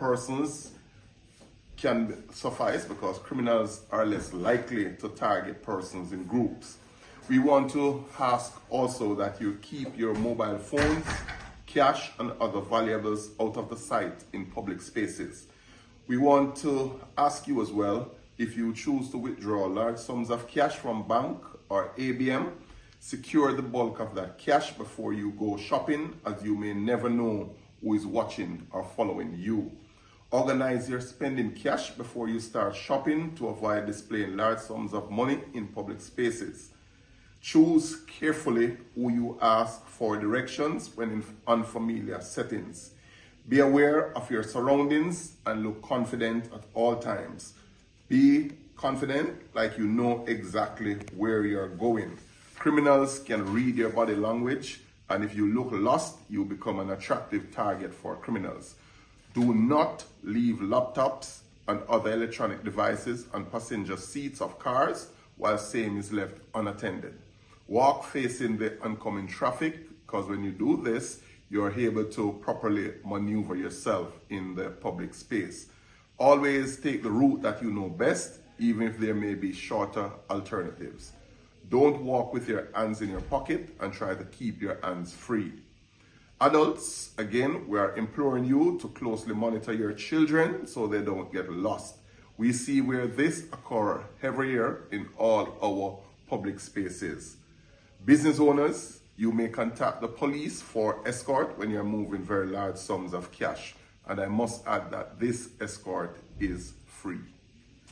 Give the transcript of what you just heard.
persons can suffice because criminals are less likely to target persons in groups. We want to ask also that you keep your mobile phones, cash, and other valuables out of the sight in public spaces. We want to ask you as well, if you choose to withdraw large sums of cash from bank or ABM, secure the bulk of that cash before you go shopping, as you may never know who is watching or following you. Organize your spending cash before you start shopping to avoid displaying large sums of money in public spaces. Choose carefully who you ask for directions when in unfamiliar settings. Be aware of your surroundings and look confident at all times. Be confident like you know exactly where you're going. Criminals can read your body language, and if you look lost, you become an attractive target for criminals. Do not leave laptops and other electronic devices on passenger seats of cars while same is left unattended. Walk facing the oncoming traffic, because when you do this, you're able to properly maneuver yourself in the public space. Always take the route that you know best, even if there may be shorter alternatives. Don't walk with your hands in your pocket and try to keep your hands free. Adults, again, we are imploring you to closely monitor your children so they don't get lost. We see where this occurs every year in all our public spaces. Business owners, you may contact the police for escort when you're moving very large sums of cash. And I must add that this escort is free.